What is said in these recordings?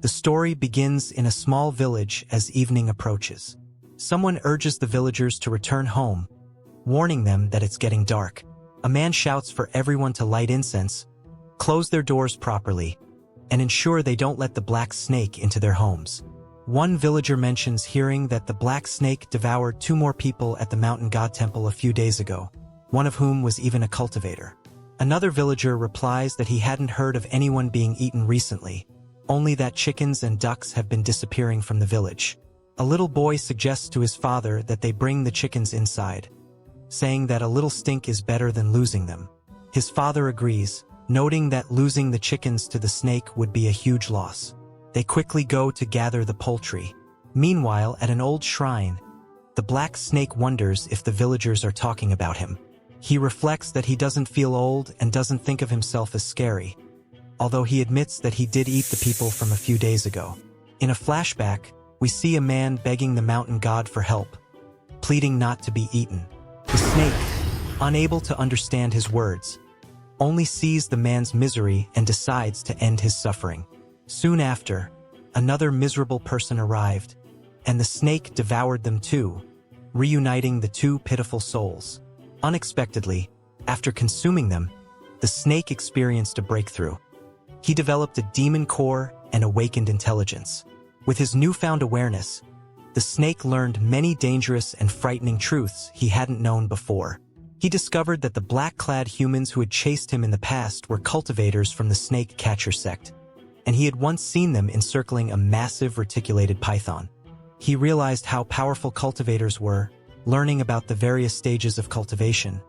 The story begins in a small village as evening approaches. Someone urges the villagers to return home, warning them that it's getting dark. A man shouts for everyone to light incense, close their doors properly, and ensure they don't let the black snake into their homes. One villager mentions hearing that the black snake devoured 2 more people at the mountain god temple a few days ago, one of whom was even a cultivator. Another villager replies that he hadn't heard of anyone being eaten recently, only that chickens and ducks have been disappearing from the village. A little boy suggests to his father that they bring the chickens inside, saying that a little stink is better than losing them. His father agrees, noting that losing the chickens to the snake would be a huge loss. They quickly go to gather the poultry. Meanwhile, at an old shrine, the black snake wonders if the villagers are talking about him. He reflects that he doesn't feel old and doesn't think of himself as scary, although he admits that he did eat the people from a few days ago. In a flashback, we see a man begging the mountain god for help, pleading not to be eaten. The snake, unable to understand his words, only sees the man's misery and decides to end his suffering. Soon after, another miserable person arrived, and the snake devoured them too, reuniting the 2 pitiful souls. Unexpectedly, after consuming them, the snake experienced a breakthrough. He developed a demon core and awakened intelligence. With his newfound awareness, the snake learned many dangerous and frightening truths he hadn't known before. He discovered that the black-clad humans who had chased him in the past were cultivators from the snake catcher sect, and he had once seen them encircling a massive reticulated python. He realized how powerful cultivators were, learning about the various stages of cultivation: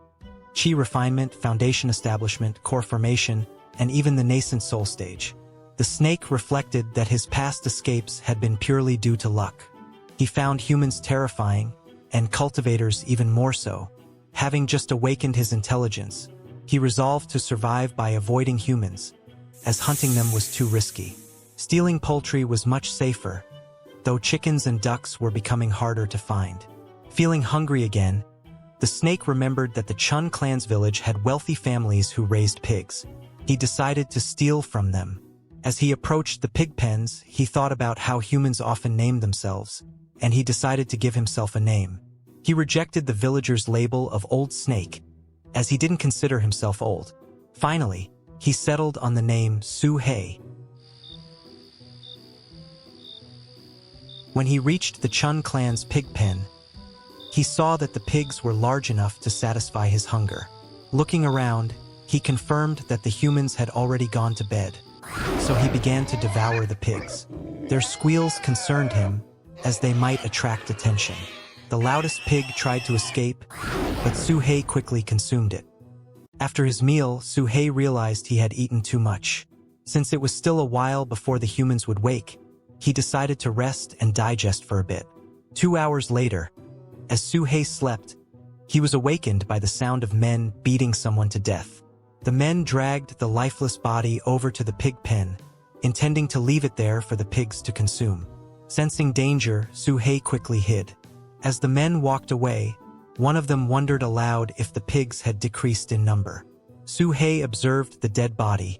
chi refinement, foundation establishment, core formation, and even the nascent soul stage. The snake reflected that his past escapes had been purely due to luck. He found humans terrifying, and cultivators even more so. Having just awakened his intelligence, he resolved to survive by avoiding humans, as hunting them was too risky. Stealing poultry was much safer, though chickens and ducks were becoming harder to find. Feeling hungry again, the snake remembered that the Chun clan's village had wealthy families who raised pigs. He decided to steal from them. As he approached the pig pens, he thought about how humans often name themselves, and he decided to give himself a name. He rejected the villagers' label of Old Snake, as he didn't consider himself old. Finally, he settled on the name Su-hei. When he reached the Chun clan's pig pen, he saw that the pigs were large enough to satisfy his hunger. Looking around, he confirmed that the humans had already gone to bed, so he began to devour the pigs. Their squeals concerned him, as they might attract attention. The loudest pig tried to escape, but Su-hei quickly consumed it. After his meal, Su-hei realized he had eaten too much. Since it was still a while before the humans would wake, he decided to rest and digest for a bit. 2 hours later, as Su-hei slept, he was awakened by the sound of men beating someone to death. The men dragged the lifeless body over to the pig pen, intending to leave it there for the pigs to consume. Sensing danger, Su-hei quickly hid. As the men walked away, one of them wondered aloud if the pigs had decreased in number. Su-hei observed the dead body,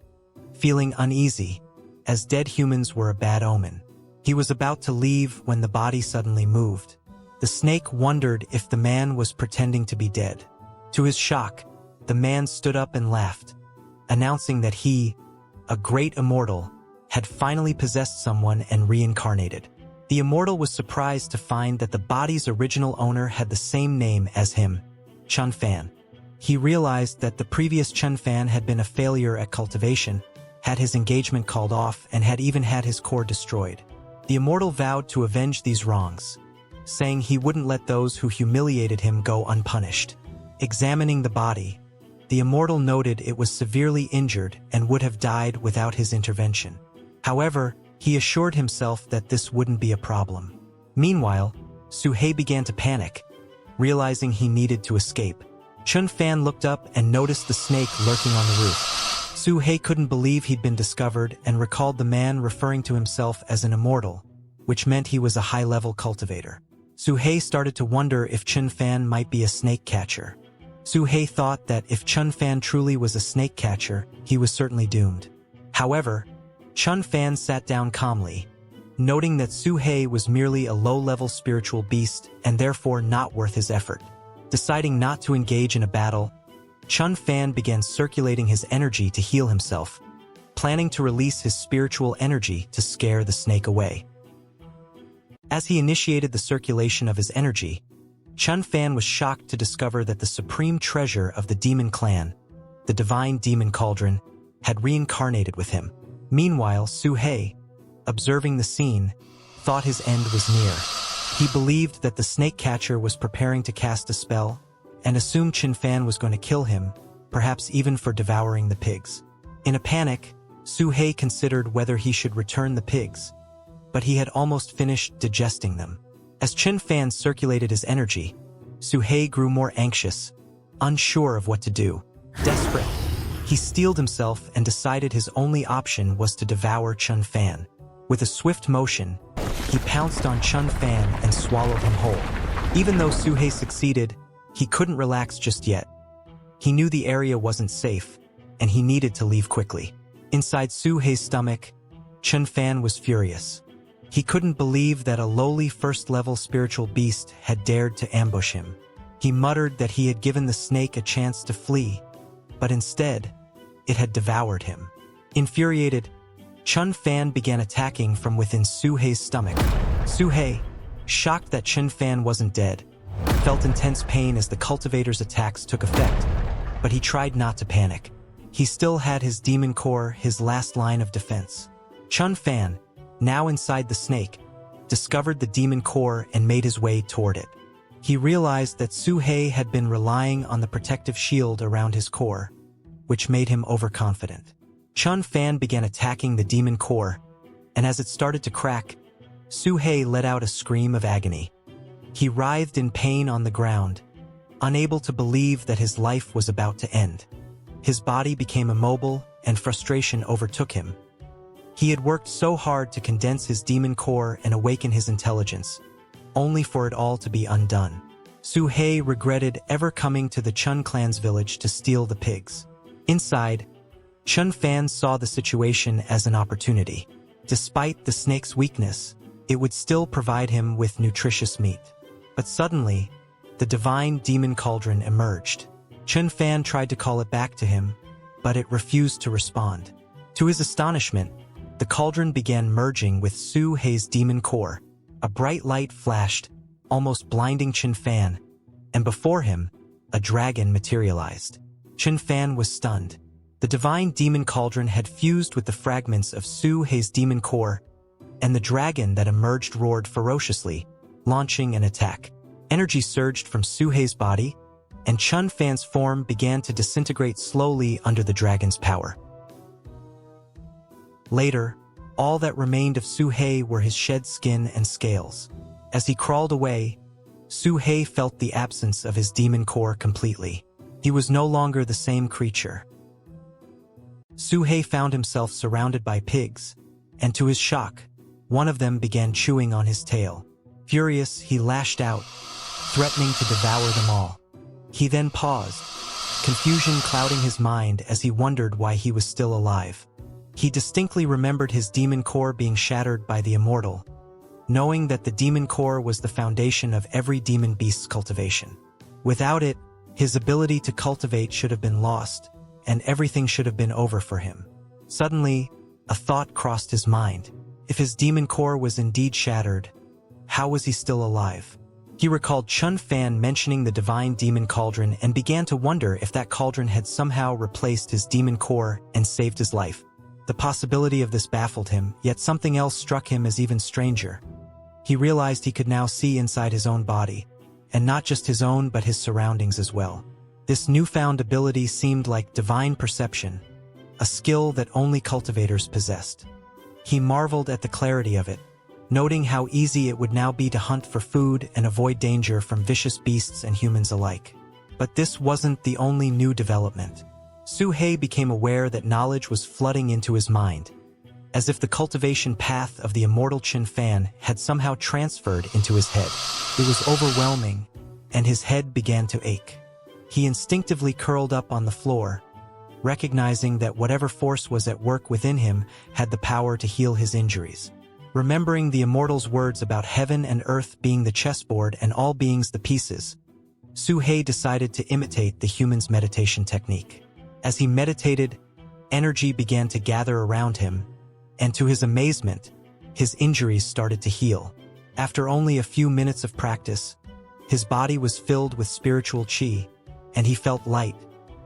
feeling uneasy, as dead humans were a bad omen. He was about to leave when the body suddenly moved. The snake wondered if the man was pretending to be dead. To his shock, the man stood up and laughed, announcing that he, a great immortal, had finally possessed someone and reincarnated. The immortal was surprised to find that the body's original owner had the same name as him, Chun Fan. He realized that the previous Chun Fan had been a failure at cultivation, had his engagement called off, and had even had his core destroyed. The immortal vowed to avenge these wrongs, saying he wouldn't let those who humiliated him go unpunished. Examining the body, the immortal noted it was severely injured and would have died without his intervention. However, he assured himself that this wouldn't be a problem. Meanwhile, Su-hei began to panic, realizing he needed to escape. Chun Fan looked up and noticed the snake lurking on the roof. Su-hei couldn't believe he'd been discovered and recalled the man referring to himself as an immortal, which meant he was a high-level cultivator. Su-hei started to wonder if Chun Fan might be a snake catcher. Su-hei thought that if Chun Fan truly was a snake catcher, he was certainly doomed. However, Chun Fan sat down calmly, noting that Su He was merely a low-level spiritual beast and therefore not worth his effort. Deciding not to engage in a battle, Chun Fan began circulating his energy to heal himself, planning to release his spiritual energy to scare the snake away. As he initiated the circulation of his energy, Chun Fan was shocked to discover that the supreme treasure of the demon clan, the divine demon cauldron, had reincarnated with him. Meanwhile, Su He, observing the scene, thought his end was near. He believed that the snake catcher was preparing to cast a spell, and assumed Chun Fan was going to kill him, perhaps even for devouring the pigs. In a panic, Su He considered whether he should return the pigs, but he had almost finished digesting them. As Chun Fan circulated his energy, Su He grew more anxious, unsure of what to do. Desperate, he steeled himself and decided his only option was to devour Chun Fan. With a swift motion, he pounced on Chun Fan and swallowed him whole. Even though Su He succeeded, he couldn't relax just yet. He knew the area wasn't safe, and he needed to leave quickly. Inside Su He's stomach, Chun Fan was furious. He couldn't believe that a lowly first-level spiritual beast had dared to ambush him. He muttered that he had given the snake a chance to flee, but instead, it had devoured him. Infuriated, Chun Fan began attacking from within Su He's stomach. Su He, shocked that Chun Fan wasn't dead, felt intense pain as the cultivator's attacks took effect, but he tried not to panic. He still had his demon core, his last line of defense. Chun Fan, now inside the snake, discovered the demon core and made his way toward it. He realized that Su He had been relying on the protective shield around his core, which made him overconfident. Chun Fan began attacking the demon core, and as it started to crack, Su He let out a scream of agony. He writhed in pain on the ground, unable to believe that his life was about to end. His body became immobile, and frustration overtook him. He had worked so hard to condense his demon core and awaken his intelligence, only for it all to be undone. Su He regretted ever coming to the Chun clan's village to steal the pigs. Inside, Chun Fan saw the situation as an opportunity. Despite the snake's weakness, it would still provide him with nutritious meat. But suddenly, the divine demon cauldron emerged. Chun Fan tried to call it back to him, but it refused to respond. To his astonishment, the cauldron began merging with Su He's demon core. A bright light flashed, almost blinding Chun Fan, and before him, a dragon materialized. Chun Fan was stunned. The divine demon cauldron had fused with the fragments of Su He's demon core, and the dragon that emerged roared ferociously, launching an attack. Energy surged from Su He's body, and Chun Fan's form began to disintegrate slowly under the dragon's power. Later, all that remained of Su He were his shed skin and scales. As he crawled away, Su He felt the absence of his demon core completely. He was no longer the same creature. Su He found himself surrounded by pigs, and to his shock, one of them began chewing on his tail. Furious, he lashed out, threatening to devour them all. He then paused, confusion clouding his mind as he wondered why he was still alive. He distinctly remembered his demon core being shattered by the immortal, knowing that the demon core was the foundation of every demon beast's cultivation. Without it, his ability to cultivate should have been lost, and everything should have been over for him. Suddenly, a thought crossed his mind. If his demon core was indeed shattered, how was he still alive? He recalled Chun Fan mentioning the divine demon cauldron and began to wonder if that cauldron had somehow replaced his demon core and saved his life. The possibility of this baffled him, yet something else struck him as even stranger. He realized he could now see inside his own body, and not just his own but his surroundings as well. This newfound ability seemed like divine perception, a skill that only cultivators possessed. He marveled at the clarity of it, noting how easy it would now be to hunt for food and avoid danger from vicious beasts and humans alike. But this wasn't the only new development. Su He became aware that knowledge was flooding into his mind, as if the cultivation path of the immortal Chun Fan had somehow transferred into his head. It was overwhelming, and his head began to ache. He instinctively curled up on the floor, recognizing that whatever force was at work within him had the power to heal his injuries. Remembering the immortal's words about heaven and earth being the chessboard and all beings the pieces, Suhei decided to imitate the human's meditation technique. As he meditated, energy began to gather around him, and to his amazement, his injuries started to heal. After only a few minutes of practice, his body was filled with spiritual chi, and he felt light,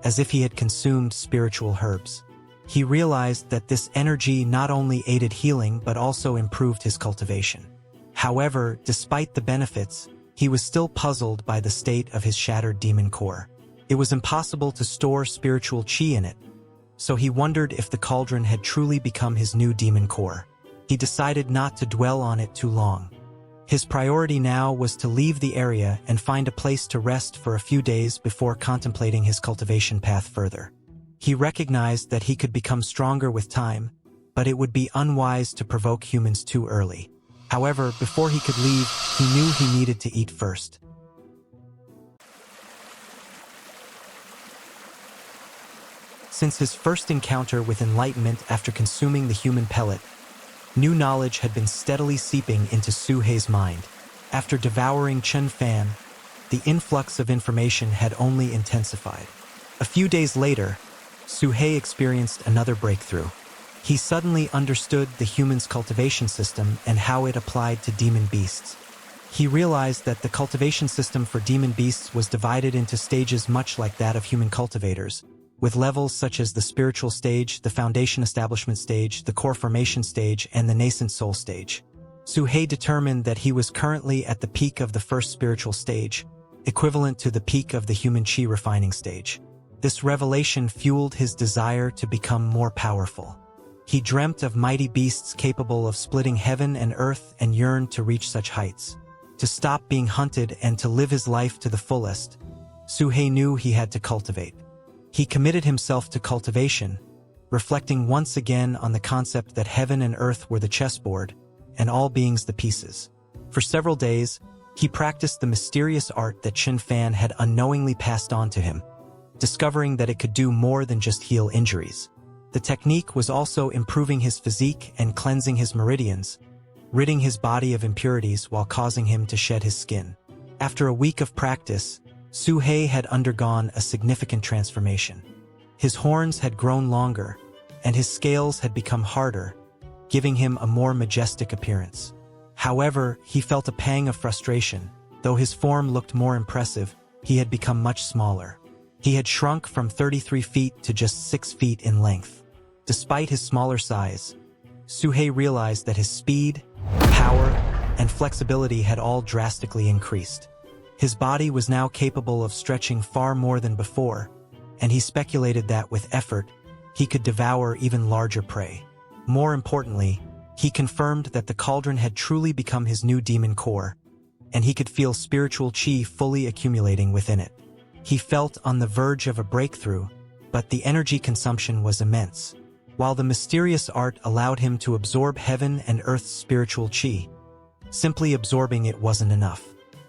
as if he had consumed spiritual herbs. He realized that this energy not only aided healing but also improved his cultivation. However, despite the benefits, he was still puzzled by the state of his shattered demon core. It was impossible to store spiritual chi in it, so he wondered if the cauldron had truly become his new demon core. He decided not to dwell on it too long. His priority now was to leave the area and find a place to rest for a few days before contemplating his cultivation path further. He recognized that he could become stronger with time, but it would be unwise to provoke humans too early. However, before he could leave, he knew he needed to eat first. Since his first encounter with enlightenment after consuming the human pellet, new knowledge had been steadily seeping into Suhei's mind. After devouring Chen Fan, the influx of information had only intensified. A few days later, Suhei experienced another breakthrough. He suddenly understood the human's cultivation system and how it applied to demon beasts. He realized that the cultivation system for demon beasts was divided into stages much like that of human cultivators, with levels such as the spiritual stage, the foundation establishment stage, the core formation stage, and the nascent soul stage. Suhei determined that he was currently at the peak of the first spiritual stage, equivalent to the peak of the human chi refining stage. This revelation fueled his desire to become more powerful. He dreamt of mighty beasts capable of splitting heaven and earth and yearned to reach such heights. To stop being hunted and to live his life to the fullest, Suhei knew he had to cultivate. He committed himself to cultivation, reflecting once again on the concept that heaven and earth were the chessboard, and all beings the pieces. For several days, he practiced the mysterious art that Chen Fan had unknowingly passed on to him, discovering that it could do more than just heal injuries. The technique was also improving his physique and cleansing his meridians, ridding his body of impurities while causing him to shed his skin. After a week of practice, Suhei had undergone a significant transformation. His horns had grown longer, and his scales had become harder, giving him a more majestic appearance. However, he felt a pang of frustration. Though his form looked more impressive, he had become much smaller. He had shrunk from 33 feet to just 6 feet in length. Despite his smaller size, Suhei realized that his speed, power, and flexibility had all drastically increased. His body was now capable of stretching far more than before, and he speculated that with effort, he could devour even larger prey. More importantly, he confirmed that the cauldron had truly become his new demon core, and he could feel spiritual chi fully accumulating within it. He felt on the verge of a breakthrough, but the energy consumption was immense. While the mysterious art allowed him to absorb heaven and earth's spiritual chi, simply absorbing it wasn't enough.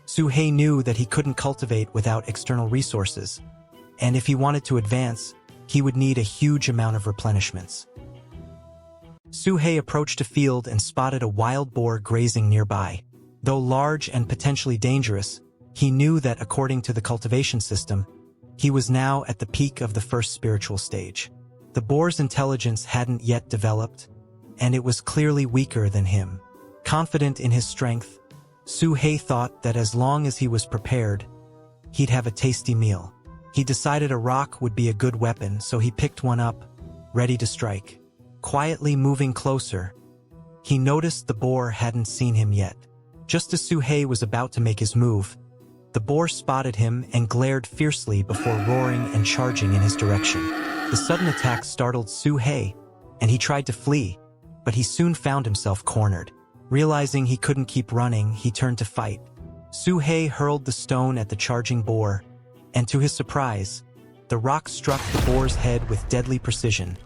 Suhei knew that he couldn't cultivate without external resources, and if he wanted to advance, he would need a huge amount of replenishments. Suhei approached a field and spotted a wild boar grazing nearby. Though large and potentially dangerous, he knew that according to the cultivation system, he was now at the peak of the first spiritual stage. The boar's intelligence hadn't yet developed, and it was clearly weaker than him. Confident in his strength, Suhei thought that as long as he was prepared, he'd have a tasty meal. He decided a rock would be a good weapon, so he picked one up, ready to strike. Quietly moving closer, he noticed the boar hadn't seen him yet. Just as Suhei was about to make his move, the boar spotted him and glared fiercely before roaring and charging in his direction. The sudden attack startled Suhei, and he tried to flee, but he soon found himself cornered. Realizing he couldn't keep running, he turned to fight. Suhei hurled the stone at the charging boar, and to his surprise, the rock struck the boar's head with deadly precision,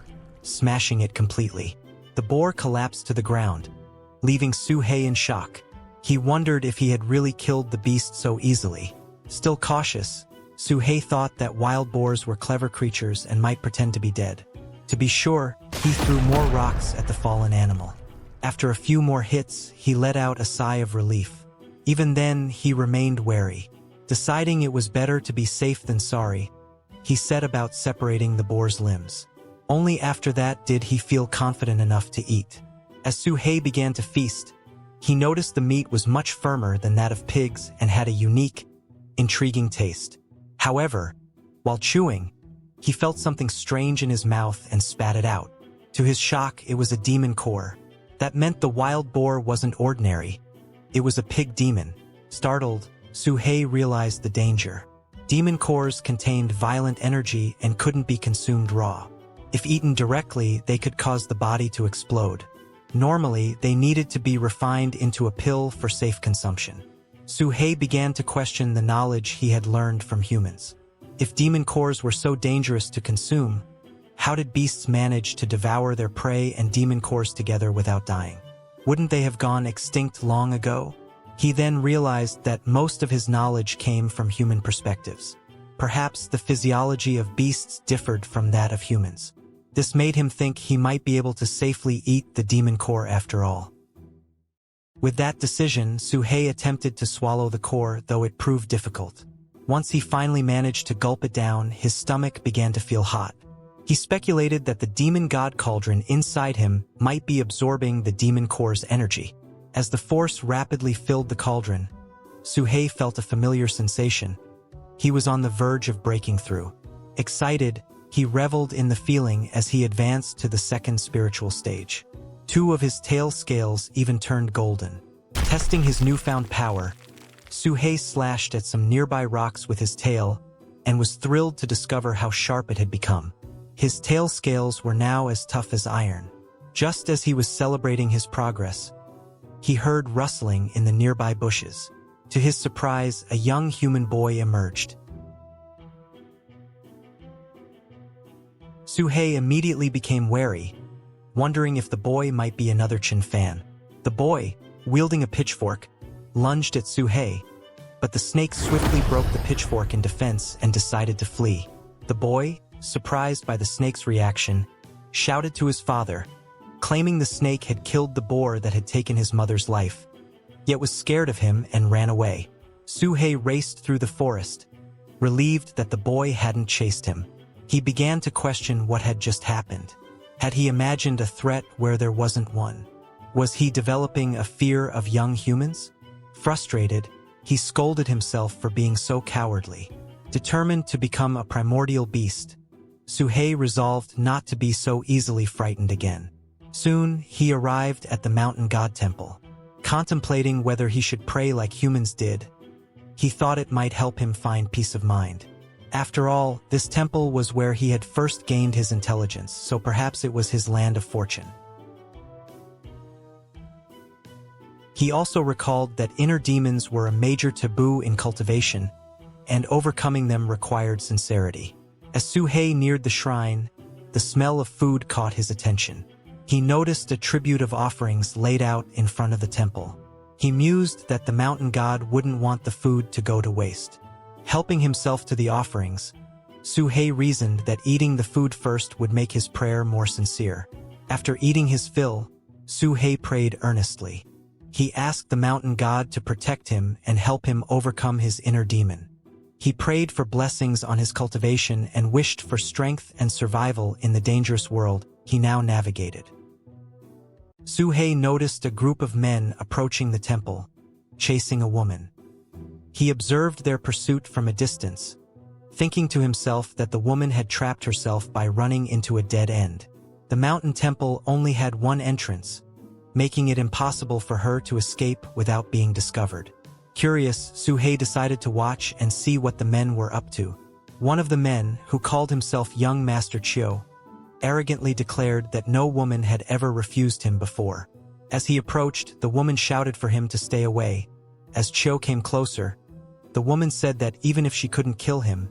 smashing it completely. The boar collapsed to the ground, leaving Suhei in shock. He wondered if he had really killed the beast so easily. Still cautious, Suhei thought that wild boars were clever creatures and might pretend to be dead. To be sure, he threw more rocks at the fallen animal. After a few more hits, he let out a sigh of relief. Even then, he remained wary. Deciding it was better to be safe than sorry, he set about separating the boar's limbs. Only after that did he feel confident enough to eat. As Suhei began to feast, he noticed the meat was much firmer than that of pigs and had a unique, intriguing taste. However, while chewing, he felt something strange in his mouth and spat it out. To his shock, it was a demon core. That meant the wild boar wasn't ordinary. It was a pig demon. Startled, Suhei realized the danger. Demon cores contained violent energy and couldn't be consumed raw. If eaten directly, they could cause the body to explode. Normally, they needed to be refined into a pill for safe consumption. Suhei began to question the knowledge he had learned from humans. If demon cores were so dangerous to consume, how did beasts manage to devour their prey and demon cores together without dying? Wouldn't they have gone extinct long ago? He then realized that most of his knowledge came from human perspectives. Perhaps the physiology of beasts differed from that of humans. This made him think he might be able to safely eat the demon core after all. With that decision, Suhei attempted to swallow the core, though it proved difficult. Once he finally managed to gulp it down, his stomach began to feel hot. He speculated that the demon god cauldron inside him might be absorbing the demon core's energy. As the force rapidly filled the cauldron, Suhei felt a familiar sensation. He was on the verge of breaking through. Excited, he reveled in the feeling as he advanced to the second spiritual stage. 2 of his tail scales even turned golden. Testing his newfound power, Suhei slashed at some nearby rocks with his tail and was thrilled to discover how sharp it had become. His tail scales were now as tough as iron. Just as he was celebrating his progress, he heard rustling in the nearby bushes. To his surprise, a young human boy emerged. Suhei immediately became wary, wondering if the boy might be another Qin fan. The boy, wielding a pitchfork, lunged at Suhei, but the snake swiftly broke the pitchfork in defense and decided to flee. The boy, surprised by the snake's reaction, shouted to his father, claiming the snake had killed the boar that had taken his mother's life, yet was scared of him and ran away. Suhei raced through the forest, relieved that the boy hadn't chased him. He began to question what had just happened. Had he imagined a threat where there wasn't one? Was he developing a fear of young humans? Frustrated, he scolded himself for being so cowardly. Determined to become a primordial beast, Suhei resolved not to be so easily frightened again. Soon, he arrived at the mountain god temple. Contemplating whether he should pray like humans did, he thought it might help him find peace of mind. After all, this temple was where he had first gained his intelligence, so perhaps it was his land of fortune. He also recalled that inner demons were a major taboo in cultivation, and overcoming them required sincerity. As Suhei neared the shrine, the smell of food caught his attention. He noticed a tribute of offerings laid out in front of the temple. He mused that the mountain god wouldn't want the food to go to waste. Helping himself to the offerings, Suhei reasoned that eating the food first would make his prayer more sincere. After eating his fill, Suhei prayed earnestly. He asked the mountain god to protect him and help him overcome his inner demon. He prayed for blessings on his cultivation and wished for strength and survival in the dangerous world he now navigated. Suhei noticed a group of men approaching the temple, chasing a woman. He observed their pursuit from a distance, thinking to himself that the woman had trapped herself by running into a dead end. The mountain temple only had one entrance, making it impossible for her to escape without being discovered. Curious, Suhei decided to watch and see what the men were up to. One of the men, who called himself Young Master Chiu, arrogantly declared that no woman had ever refused him before. As he approached, the woman shouted for him to stay away. As Chiu came closer, the woman said that even if she couldn't kill him,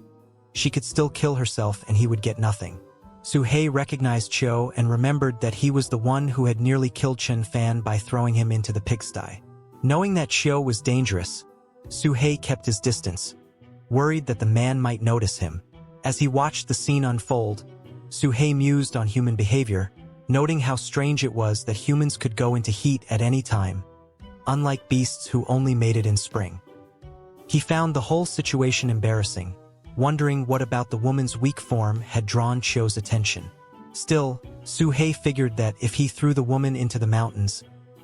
she could still kill herself and he would get nothing. Suhei recognized Chiu and remembered that he was the one who had nearly killed Chen Fan by throwing him into the pigsty. Knowing that Chiu was dangerous, Suhei kept his distance, worried that the man might notice him. As he watched the scene unfold, Suhei mused on human behavior, noting how strange it was that humans could go into heat at any time, unlike beasts who only made it in spring. He found the whole situation embarrassing, wondering what about the woman's weak form had drawn Chio's attention. Still, Suhei figured that if he threw the woman into the mountains,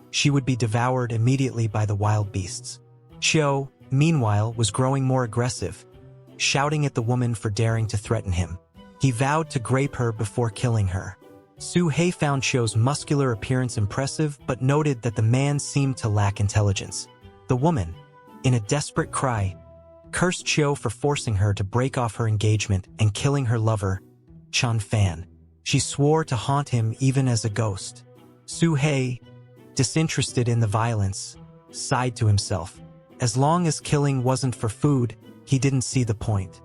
she would be devoured immediately by the wild beasts. Chio, meanwhile, was growing more aggressive, shouting at the woman for daring to threaten him. He vowed to grape her before killing her. Suhei found Chio's muscular appearance impressive but noted that the man seemed to lack intelligence. The woman, in a desperate cry, cursed Chio for forcing her to break off her engagement and killing her lover, Chun Fan. She swore to haunt him even as a ghost. Suhei, disinterested in the violence, sighed to himself. As long as killing wasn't for food, he didn't see the point.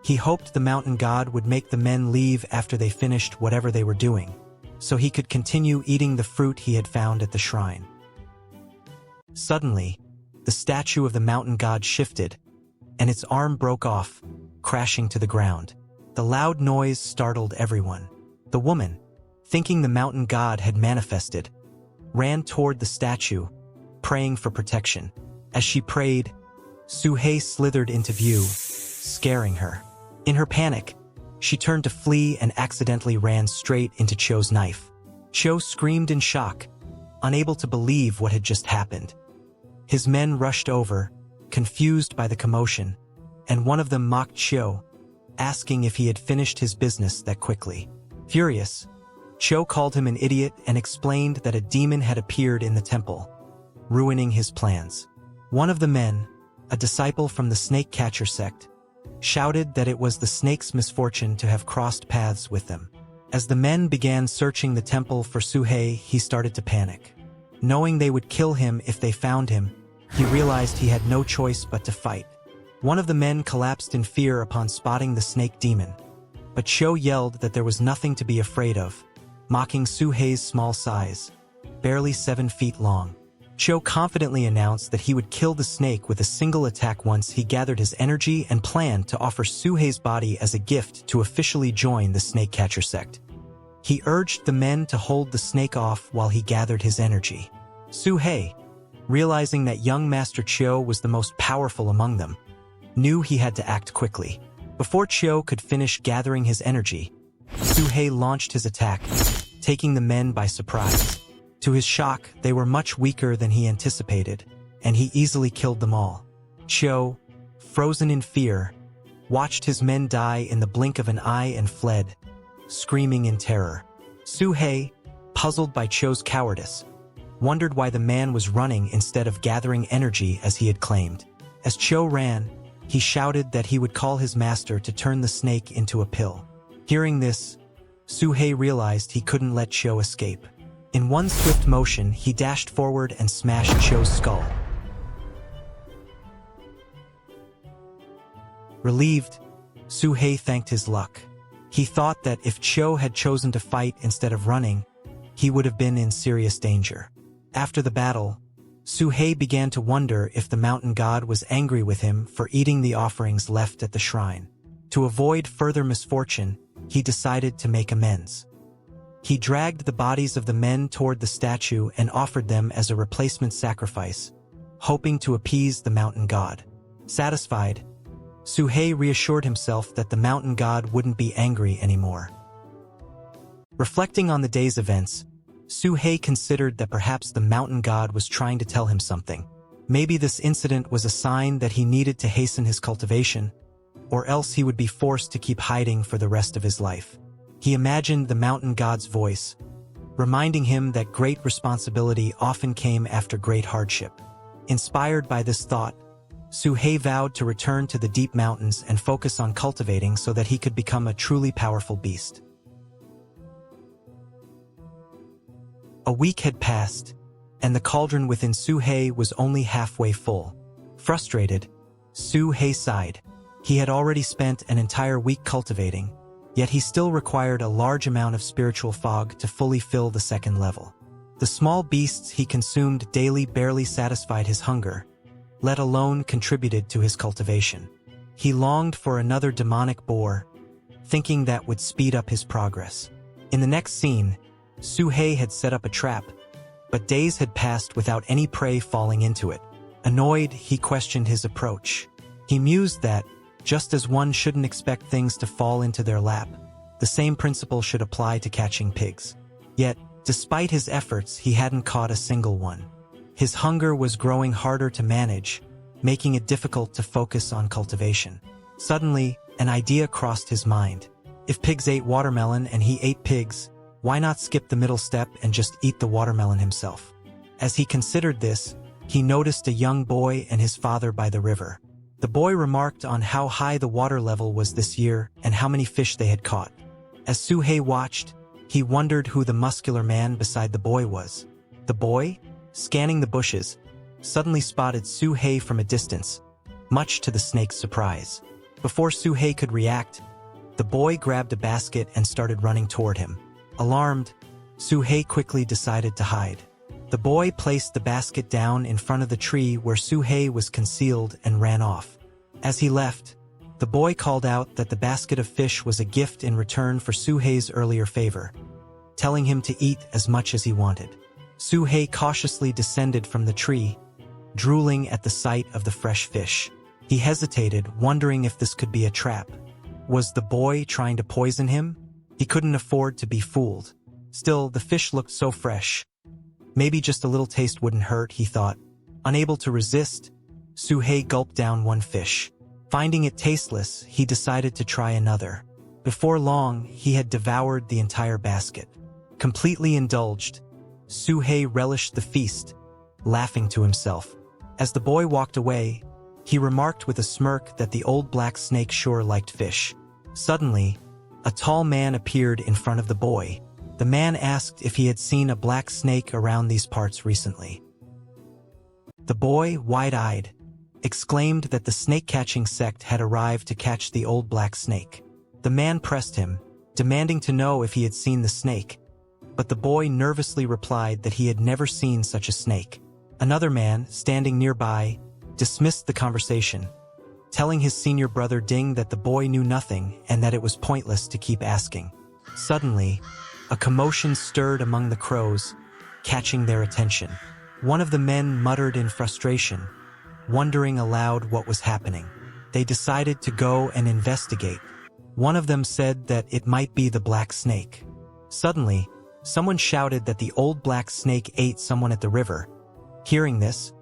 He hoped the mountain god would make the men leave after they finished whatever they were doing, so he could continue eating the fruit he had found at the shrine. Suddenly, the statue of the mountain god shifted, and its arm broke off, crashing to the ground. The loud noise startled everyone. The woman, thinking the mountain god had manifested, ran toward the statue, praying for protection. As she prayed, Suhei slithered into view, scaring her. In her panic, she turned to flee and accidentally ran straight into Chio's knife. Chio screamed in shock, unable to believe what had just happened. His men rushed over, confused by the commotion, and one of them mocked Chio, asking if he had finished his business that quickly. Furious, Chio called him an idiot and explained that a demon had appeared in the temple, ruining his plans. One of the men, a disciple from the snake catcher sect, shouted that it was the snake's misfortune to have crossed paths with them. As the men began searching the temple for Suhei, he started to panic. Knowing they would kill him if they found him, he realized he had no choice but to fight. One of the men collapsed in fear upon spotting the snake demon, but Chio yelled that there was nothing to be afraid of, mocking Suhei's small size, barely 7 feet long. Chio confidently announced that he would kill the snake with a single attack once he gathered his energy and planned to offer Suhei's body as a gift to officially join the snake catcher sect. He urged the men to hold the snake off while he gathered his energy. Suhei, realizing that young Master Chio was the most powerful among them, knew he had to act quickly. Before Chio could finish gathering his energy, Suhei launched his attack, taking the men by surprise. To his shock, they were much weaker than he anticipated, and he easily killed them all. Chio, frozen in fear, watched his men die in the blink of an eye and fled, screaming in terror. Suhei, puzzled by Chio's cowardice, wondered why the man was running instead of gathering energy as he had claimed. As Chio ran, he shouted that he would call his master to turn the snake into a pill. Hearing this, Suhei realized he couldn't let Chio escape. In one swift motion, he dashed forward and smashed Chio's skull. Relieved, Suhei thanked his luck. He thought that if Chio had chosen to fight instead of running, he would have been in serious danger. After the battle, Suhei began to wonder if the mountain god was angry with him for eating the offerings left at the shrine. To avoid further misfortune, he decided to make amends. He dragged the bodies of the men toward the statue and offered them as a replacement sacrifice, hoping to appease the mountain god. Satisfied, Suhei reassured himself that the mountain god wouldn't be angry anymore. Reflecting on the day's events, Suhei considered that perhaps the mountain god was trying to tell him something. Maybe this incident was a sign that he needed to hasten his cultivation, or else he would be forced to keep hiding for the rest of his life. He imagined the mountain god's voice, reminding him that great responsibility often came after great hardship. Inspired by this thought, Suhei vowed to return to the deep mountains and focus on cultivating so that he could become a truly powerful beast. A week had passed, and the cauldron within Suhei was only halfway full. Frustrated, Suhei sighed. He had already spent an entire week cultivating, yet he still required a large amount of spiritual fog to fully fill the second level. The small beasts he consumed daily barely satisfied his hunger, let alone contributed to his cultivation. He longed for another demonic boar, thinking that would speed up his progress. In the next scene, Suhei had set up a trap, but days had passed without any prey falling into it. Annoyed, he questioned his approach. He mused that, just as one shouldn't expect things to fall into their lap, the same principle should apply to catching pigs. Yet, despite his efforts, he hadn't caught a single one. His hunger was growing harder to manage, making it difficult to focus on cultivation. Suddenly, an idea crossed his mind. If pigs ate watermelon and he ate pigs, why not skip the middle step and just eat the watermelon himself? As he considered this, he noticed a young boy and his father by the river. The boy remarked on how high the water level was this year and how many fish they had caught. As Suhei watched, he wondered who the muscular man beside the boy was. The boy, scanning the bushes, suddenly spotted Suhei from a distance, much to the snake's surprise. Before Suhei could react, the boy grabbed a basket and started running toward him. Alarmed, Suhei quickly decided to hide. The boy placed the basket down in front of the tree where Suhei was concealed and ran off. As he left, the boy called out that the basket of fish was a gift in return for Suhei's earlier favor, telling him to eat as much as he wanted. Suhei cautiously descended from the tree, drooling at the sight of the fresh fish. He hesitated, wondering if this could be a trap. Was the boy trying to poison him? He couldn't afford to be fooled. Still, the fish looked so fresh. Maybe just a little taste wouldn't hurt, he thought. Unable to resist, Suhei gulped down one fish. Finding it tasteless, he decided to try another. Before long, he had devoured the entire basket. Completely indulged, Suhei relished the feast, laughing to himself. As the boy walked away, he remarked with a smirk that the old black snake sure liked fish. Suddenly, a tall man appeared in front of the boy. The man asked if he had seen a black snake around these parts recently. The boy, wide-eyed, exclaimed that the snake-catching sect had arrived to catch the old black snake. The man pressed him, demanding to know if he had seen the snake, but the boy nervously replied that he had never seen such a snake. Another man, standing nearby, dismissed the conversation, telling his senior brother Ding that the boy knew nothing and that it was pointless to keep asking. Suddenly, a commotion stirred among the crows, catching their attention. One of the men muttered in frustration, wondering aloud what was happening. They decided to go and investigate. One of them said that it might be the black snake. Suddenly, someone shouted that the old black snake ate someone at the river. Hearing this,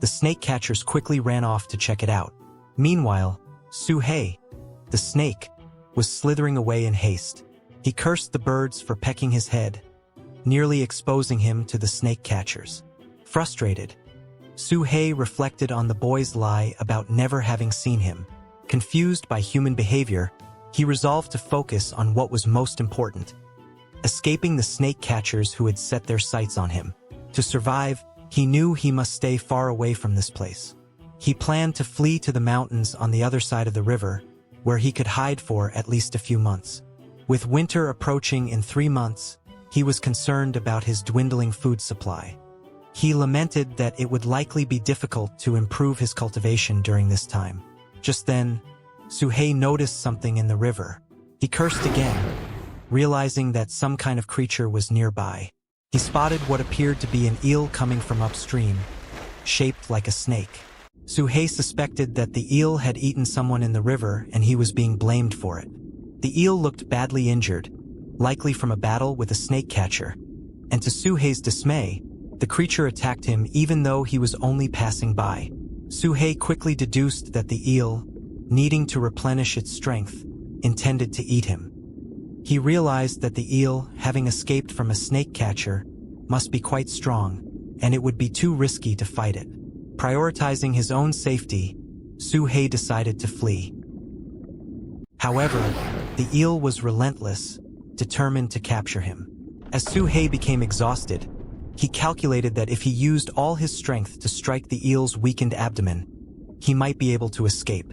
the snake catchers quickly ran off to check it out. Meanwhile, Suhei, the snake, was slithering away in haste. He cursed the birds for pecking his head, nearly exposing him to the snake catchers. Frustrated, Suhei reflected on the boy's lie about never having seen him. Confused by human behavior, he resolved to focus on what was most important: escaping the snake catchers who had set their sights on him. To survive, he knew he must stay far away from this place. He planned to flee to the mountains on the other side of the river, where he could hide for at least a few months. With winter approaching in 3 months, he was concerned about his dwindling food supply. He lamented that it would likely be difficult to improve his cultivation during this time. Just then, Suhei noticed something in the river. He cursed again, realizing that some kind of creature was nearby. He spotted what appeared to be an eel coming from upstream, shaped like a snake. Suhei suspected that the eel had eaten someone in the river and he was being blamed for it. The eel looked badly injured, likely from a battle with a snake catcher, and to Suhei's dismay, the creature attacked him even though he was only passing by. Suhei quickly deduced that the eel, needing to replenish its strength, intended to eat him. He realized that the eel, having escaped from a snake catcher, must be quite strong, and it would be too risky to fight it. Prioritizing his own safety, Suhei decided to flee. However, the eel was relentless, determined to capture him. As Suhei became exhausted, he calculated that if he used all his strength to strike the eel's weakened abdomen, he might be able to escape.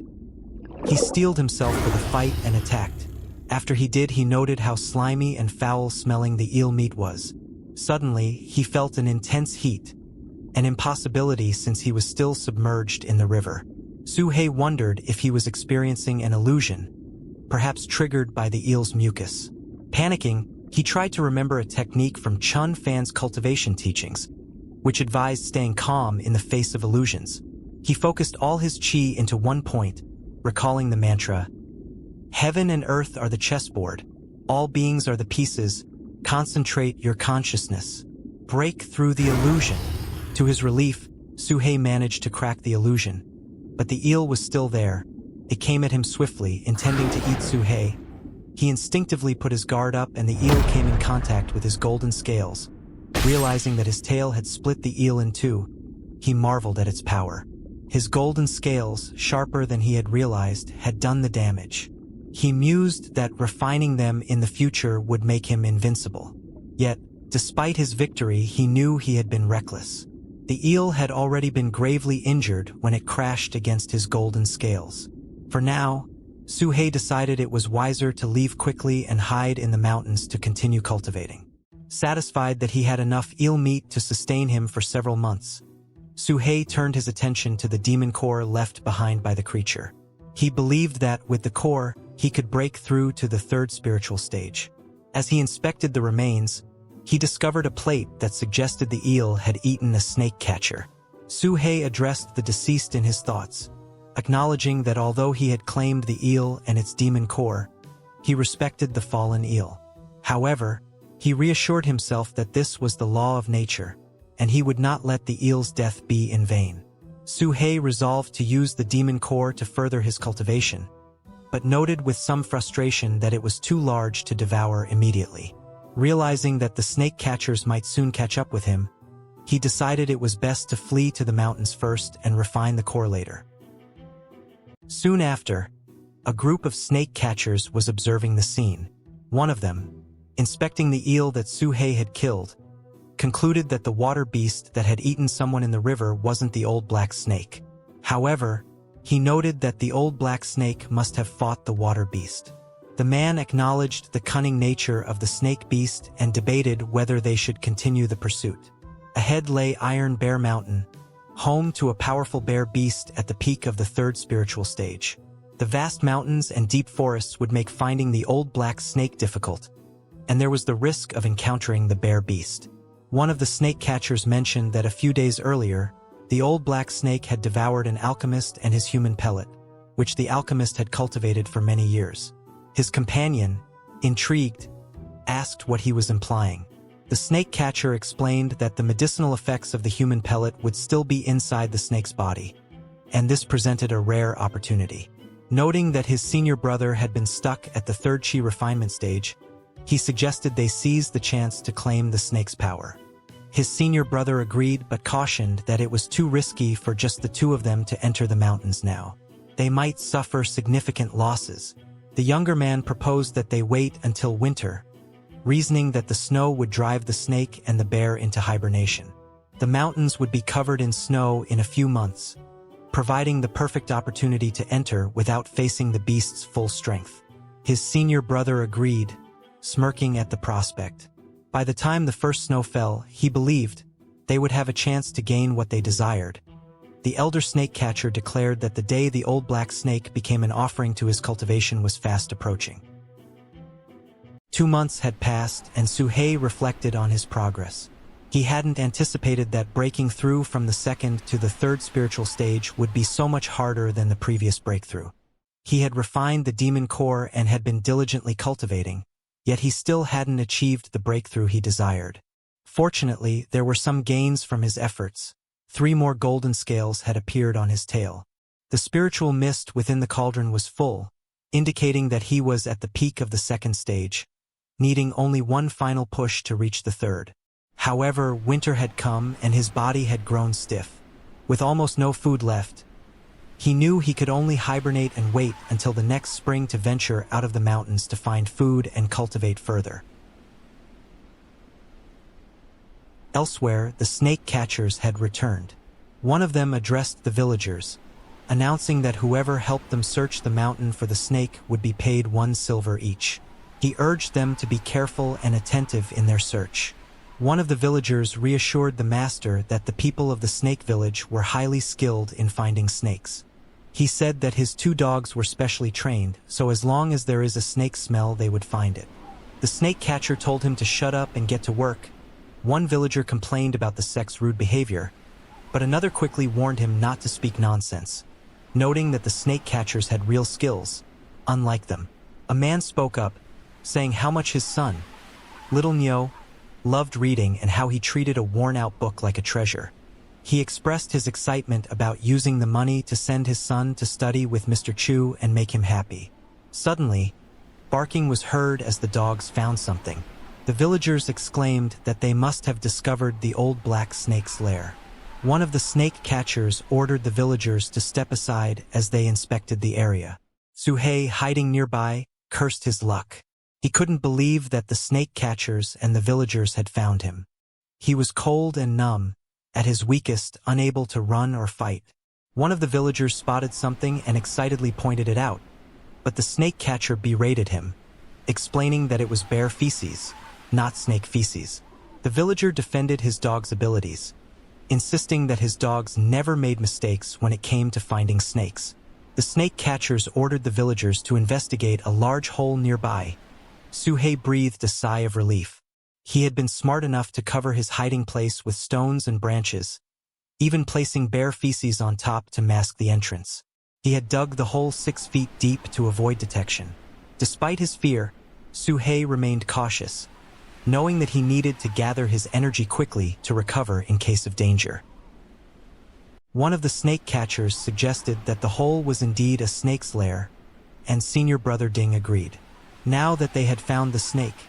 He steeled himself for the fight and attacked. After he did, he noted how slimy and foul-smelling the eel meat was. Suddenly, he felt an intense heat, an impossibility since he was still submerged in the river. Suhei wondered if he was experiencing an illusion, perhaps triggered by the eel's mucus. Panicking, he tried to remember a technique from Chun Fan's cultivation teachings, which advised staying calm in the face of illusions. He focused all his chi into one point, recalling the mantra, "Heaven and earth are the chessboard. All beings are the pieces. Concentrate your consciousness. Break through the illusion." To his relief, Suhei managed to crack the illusion. But the eel was still there. It came at him swiftly, intending to eat Suhei. He instinctively put his guard up and the eel came in contact with his golden scales. Realizing that his tail had split the eel in two, he marveled at its power. His golden scales, sharper than he had realized, had done the damage. He mused that refining them in the future would make him invincible. Yet, despite his victory, he knew he had been reckless. The eel had already been gravely injured when it crashed against his golden scales. For now, Suhei decided it was wiser to leave quickly and hide in the mountains to continue cultivating. Satisfied that he had enough eel meat to sustain him for several months, Suhei turned his attention to the demon core left behind by the creature. He believed that, with the core, he could break through to the third spiritual stage. As he inspected the remains, he discovered a plate that suggested the eel had eaten a snake catcher. Suhei addressed the deceased in his thoughts, acknowledging that although he had claimed the eel and its demon core, he respected the fallen eel. However, he reassured himself that this was the law of nature, and he would not let the eel's death be in vain. Suhei resolved to use the demon core to further his cultivation, but noted with some frustration that it was too large to devour immediately. Realizing that the snake catchers might soon catch up with him, he decided it was best to flee to the mountains first and refine the core later. Soon after, a group of snake catchers was observing the scene. One of them, inspecting the eel that Suhei had killed, concluded that the water beast that had eaten someone in the river wasn't the old black snake. However, he noted that the old black snake must have fought the water beast. The man acknowledged the cunning nature of the snake beast and debated whether they should continue the pursuit. Ahead lay Iron Bear Mountain, home to a powerful bear beast at the peak of the third spiritual stage. The vast mountains and deep forests would make finding the old black snake difficult, and there was the risk of encountering the bear beast. One of the snake catchers mentioned that a few days earlier, the old black snake had devoured an alchemist and his human pellet, which the alchemist had cultivated for many years. His companion, intrigued, asked what he was implying. The snake catcher explained that the medicinal effects of the human pellet would still be inside the snake's body, and this presented a rare opportunity. Noting that his senior brother had been stuck at the third chi refinement stage, he suggested they seize the chance to claim the snake's power. His senior brother agreed but cautioned that it was too risky for just the two of them to enter the mountains now. They might suffer significant losses. The younger man proposed that they wait until winter, reasoning that the snow would drive the snake and the bear into hibernation. The mountains would be covered in snow in a few months, providing the perfect opportunity to enter without facing the beast's full strength. His senior brother agreed, smirking at the prospect. By the time the first snow fell, he believed they would have a chance to gain what they desired. The elder snake catcher declared that the day the old black snake became an offering to his cultivation was fast approaching. 2 months had passed, and Suhei reflected on his progress. He hadn't anticipated that breaking through from the second to the third spiritual stage would be so much harder than the previous breakthrough. He had refined the demon core and had been diligently cultivating, yet he still hadn't achieved the breakthrough he desired. Fortunately, there were some gains from his efforts. 3 more golden scales had appeared on his tail. The spiritual mist within the cauldron was full, indicating that he was at the peak of the second stage, needing only one final push to reach the third. However, winter had come and his body had grown stiff. With almost no food left, he knew he could only hibernate and wait until the next spring to venture out of the mountains to find food and cultivate further. Elsewhere, the snake catchers had returned. One of them addressed the villagers, announcing that whoever helped them search the mountain for the snake would be paid 1 silver each. He urged them to be careful and attentive in their search. One of the villagers reassured the master that the people of the snake village were highly skilled in finding snakes. He said that his 2 dogs were specially trained, so as long as there is a snake smell, they would find it. The snake catcher told him to shut up and get to work. One villager complained about the sect's rude behavior, but another quickly warned him not to speak nonsense, noting that the snake catchers had real skills, unlike them. A man spoke up, saying how much his son, Little Nyo, loved reading and how he treated a worn-out book like a treasure. He expressed his excitement about using the money to send his son to study with Mr. Chu and make him happy. Suddenly, barking was heard as the dogs found something. The villagers exclaimed that they must have discovered the old black snake's lair. One of the snake catchers ordered the villagers to step aside as they inspected the area. Suhei, hiding nearby, cursed his luck. He couldn't believe that the snake catchers and the villagers had found him. He was cold and numb, at his weakest, unable to run or fight. One of the villagers spotted something and excitedly pointed it out, but the snake catcher berated him, explaining that it was bear feces, not snake feces. The villager defended his dog's abilities, insisting that his dogs never made mistakes when it came to finding snakes. The snake catchers ordered the villagers to investigate a large hole nearby. Suhei breathed a sigh of relief. He had been smart enough to cover his hiding place with stones and branches, even placing bear feces on top to mask the entrance. He had dug the hole 6 feet deep to avoid detection. Despite his fear, Suhei remained cautious, knowing that he needed to gather his energy quickly to recover in case of danger. One of the snake catchers suggested that the hole was indeed a snake's lair, and senior brother Ding agreed. Now that they had found the snake,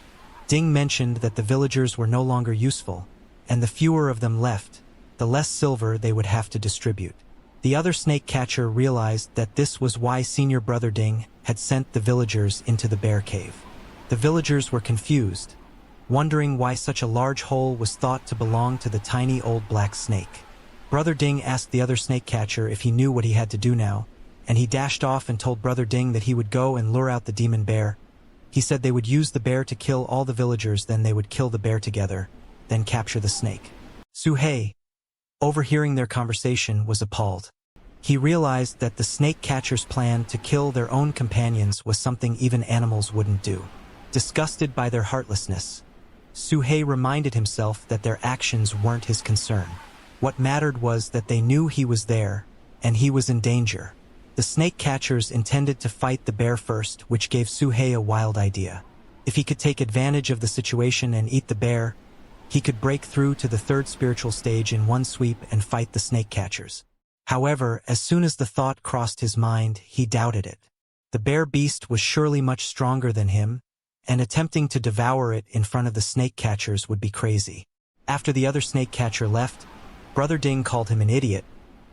Ding mentioned that the villagers were no longer useful, and the fewer of them left, the less silver they would have to distribute. The other snake catcher realized that this was why senior brother Ding had sent the villagers into the bear cave. The villagers were confused, wondering why such a large hole was thought to belong to the tiny old black snake. Brother Ding asked the other snake catcher if he knew what he had to do now, and he dashed off and told Brother Ding that he would go and lure out the demon bear. He said they would use the bear to kill all the villagers, then they would kill the bear together, then capture the snake. Suhei, overhearing their conversation, was appalled. He realized that the snake catchers' plan to kill their own companions was something even animals wouldn't do. Disgusted by their heartlessness, Suhei reminded himself that their actions weren't his concern. What mattered was that they knew he was there, and he was in danger. The snake catchers intended to fight the bear first, which gave Suhei a wild idea. If he could take advantage of the situation and eat the bear, he could break through to the 3rd spiritual stage in one sweep and fight the snake catchers. However, as soon as the thought crossed his mind, he doubted it. The bear beast was surely much stronger than him, and attempting to devour it in front of the snake catchers would be crazy. After the other snake catcher left, Brother Ding called him an idiot.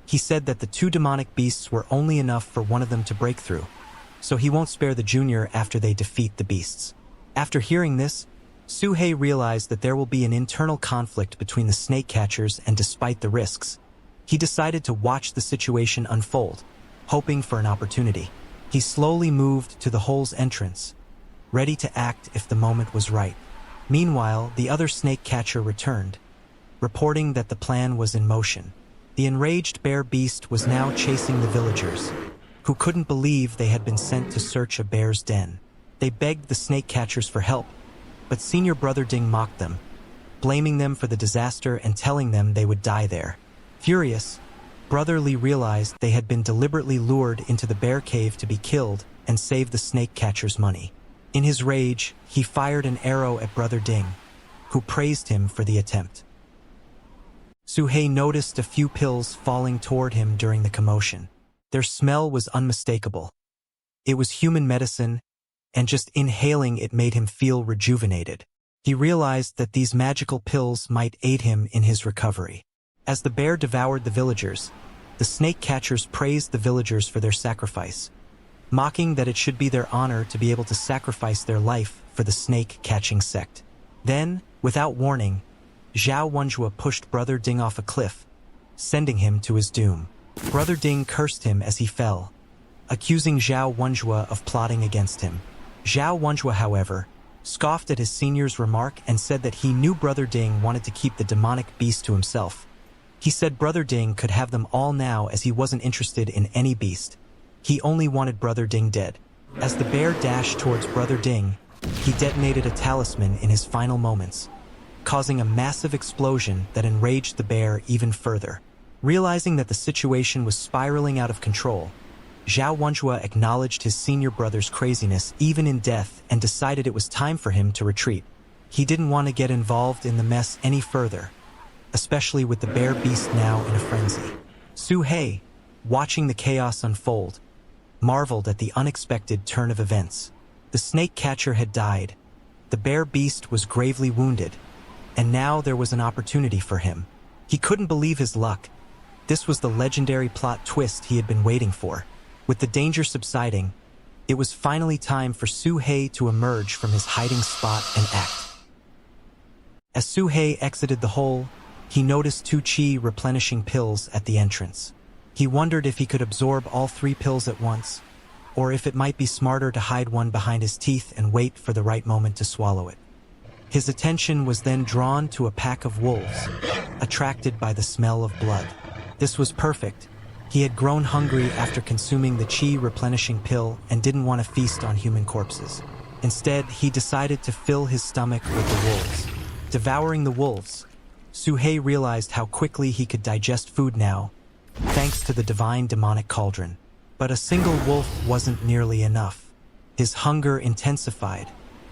He said that the 2 demonic beasts were only enough for one of them to break through, so he won't spare the junior after they defeat the beasts. After hearing this, Suhei realized that there will be an internal conflict between the snake catchers, and despite the risks, he decided to watch the situation unfold, hoping for an opportunity. He slowly moved to the hole's entrance, ready to act if the moment was right. Meanwhile, the other snake catcher returned, reporting that the plan was in motion. The enraged bear beast was now chasing the villagers, who couldn't believe they had been sent to search a bear's den. They begged the snake catchers for help, but senior brother Ding mocked them, blaming them for the disaster and telling them they would die there. Furious, Brother Li realized they had been deliberately lured into the bear cave to be killed and save the snake catcher's money. In his rage, he fired an arrow at Brother Ding, who praised him for the attempt. Suhei noticed a few pills falling toward him during the commotion. Their smell was unmistakable. It was human medicine, and just inhaling it made him feel rejuvenated. He realized that these magical pills might aid him in his recovery. As the bear devoured the villagers, the snake catchers praised the villagers for their sacrifice, mocking that it should be their honor to be able to sacrifice their life for the snake-catching sect. Then, without warning, Zhao Wenjue pushed Brother Ding off a cliff, sending him to his doom. Brother Ding cursed him as he fell, accusing Zhao Wenjue of plotting against him. Zhao Wenjue, however, scoffed at his senior's remark and said that he knew Brother Ding wanted to keep the demonic beast to himself, He said Brother Ding could have them all now as he wasn't interested in any beast. He only wanted Brother Ding dead. As the bear dashed towards Brother Ding, he detonated a talisman in his final moments, causing a massive explosion that enraged the bear even further. Realizing that the situation was spiraling out of control, Zhao Wenjue acknowledged his senior brother's craziness even in death and decided it was time for him to retreat. He didn't want to get involved in the mess any further, especially with the bear beast now in a frenzy. Su He, watching the chaos unfold, marveled at the unexpected turn of events. The snake catcher had died, the bear beast was gravely wounded, and now there was an opportunity for him. He couldn't believe his luck. This was the legendary plot twist he had been waiting for. With the danger subsiding, it was finally time for Su He to emerge from his hiding spot and act. As Su He exited the hole, he noticed 2 qi replenishing pills at the entrance. He wondered if he could absorb all 3 pills at once, or if it might be smarter to hide one behind his teeth and wait for the right moment to swallow it. His attention was then drawn to a pack of wolves, attracted by the smell of blood. This was perfect. He had grown hungry after consuming the qi replenishing pill and didn't want to feast on human corpses. Instead, he decided to fill his stomach with the wolves. Devouring the wolves, Su He realized how quickly he could digest food now, thanks to the divine demonic cauldron. But a single wolf wasn't nearly enough. His hunger intensified.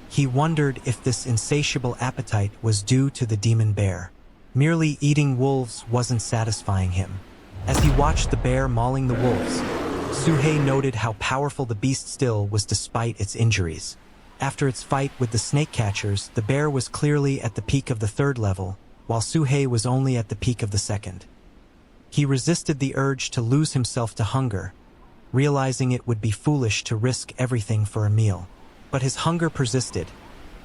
He wondered if this insatiable appetite was due to the demon bear. Merely eating wolves wasn't satisfying him. As he watched the bear mauling the wolves, Su He noted how powerful the beast still was despite its injuries. After its fight with the snake catchers, the bear was clearly at the peak of the 3rd level, while Su He was only at the peak of the 2nd. He resisted the urge to lose himself to hunger, realizing it would be foolish to risk everything for a meal. But his hunger persisted,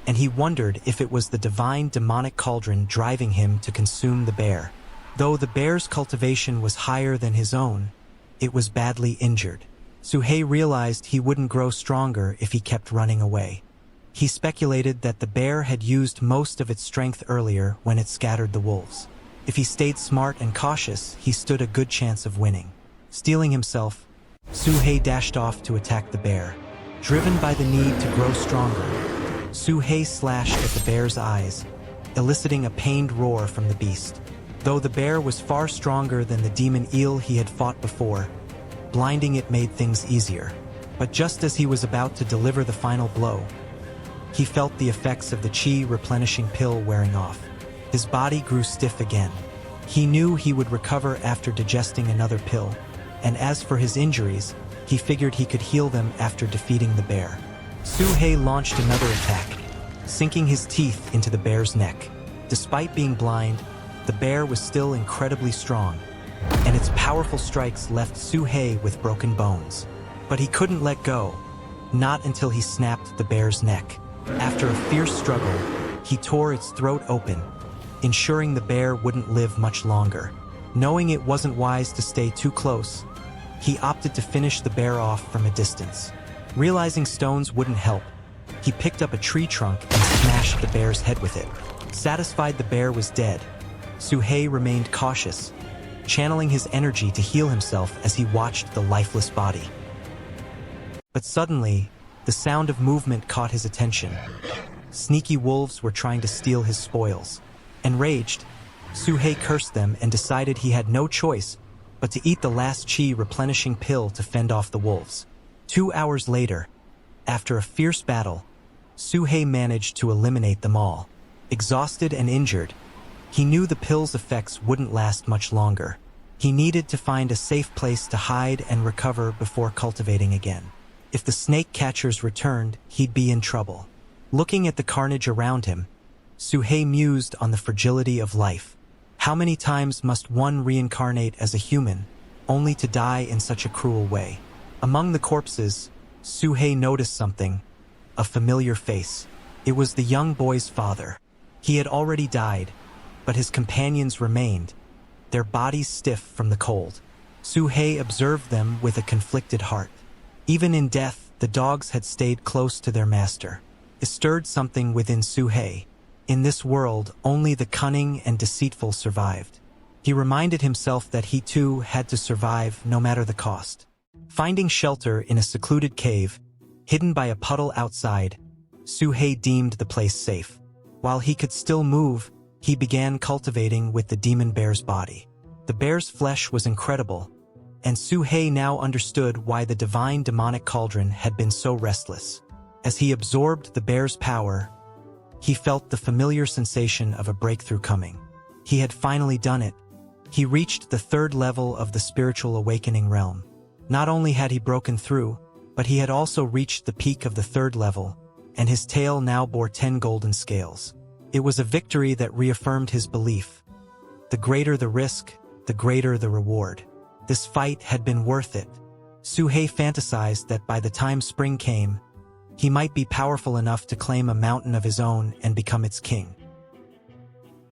and he wondered if it was the divine demonic cauldron driving him to consume the bear. Though the bear's cultivation was higher than his own, it was badly injured. Su He realized he wouldn't grow stronger if he kept running away. He speculated that the bear had used most of its strength earlier when it scattered the wolves. If he stayed smart and cautious, he stood a good chance of winning. Steeling himself, Su He dashed off to attack the bear. Driven by the need to grow stronger, Su He slashed at the bear's eyes, eliciting a pained roar from the beast. Though the bear was far stronger than the demon eel he had fought before, blinding it made things easier. But just as he was about to deliver the final blow, he felt the effects of the qi replenishing pill wearing off. His body grew stiff again. He knew he would recover after digesting another pill, and as for his injuries, he figured he could heal them after defeating the bear. Su He launched another attack, sinking his teeth into the bear's neck. Despite being blind, the bear was still incredibly strong, and its powerful strikes left Su He with broken bones. But he couldn't let go, not until he snapped the bear's neck. After a fierce struggle, he tore its throat open, ensuring the bear wouldn't live much longer. Knowing it wasn't wise to stay too close, he opted to finish the bear off from a distance. Realizing stones wouldn't help, he picked up a tree trunk and smashed the bear's head with it. Satisfied the bear was dead, Su He remained cautious, channeling his energy to heal himself as he watched the lifeless body. But suddenly, the sound of movement caught his attention. Sneaky wolves were trying to steal his spoils. Enraged, Su He cursed them and decided he had no choice but to eat the last qi replenishing pill to fend off the wolves. 2 hours later, after a fierce battle, Su He managed to eliminate them all. Exhausted and injured, he knew the pill's effects wouldn't last much longer. He needed to find a safe place to hide and recover before cultivating again. If the snake catchers returned, he'd be in trouble. Looking at the carnage around him, Su He mused on the fragility of life. How many times must one reincarnate as a human, only to die in such a cruel way? Among the corpses, Su He noticed something, a familiar face. It was the young boy's father. He had already died, but his companions remained, their bodies stiff from the cold. Su He observed them with a conflicted heart. Even in death, the dogs had stayed close to their master. It stirred something within Su He. In this world, only the cunning and deceitful survived. He reminded himself that he too had to survive no matter the cost. Finding shelter in a secluded cave, hidden by a puddle outside, Suhei deemed the place safe. While he could still move, he began cultivating with the demon bear's body. The bear's flesh was incredible, and Suhei now understood why the divine demonic cauldron had been so restless. As he absorbed the bear's power, he felt the familiar sensation of a breakthrough coming. He had finally done it. He reached the third level of the spiritual awakening realm. Not only had he broken through, but he had also reached the peak of the third level, and his tail now bore 10 golden scales. It was a victory that reaffirmed his belief. The greater the risk, the greater the reward. This fight had been worth it. Suhei fantasized that by the time spring came, he might be powerful enough to claim a mountain of his own and become its king.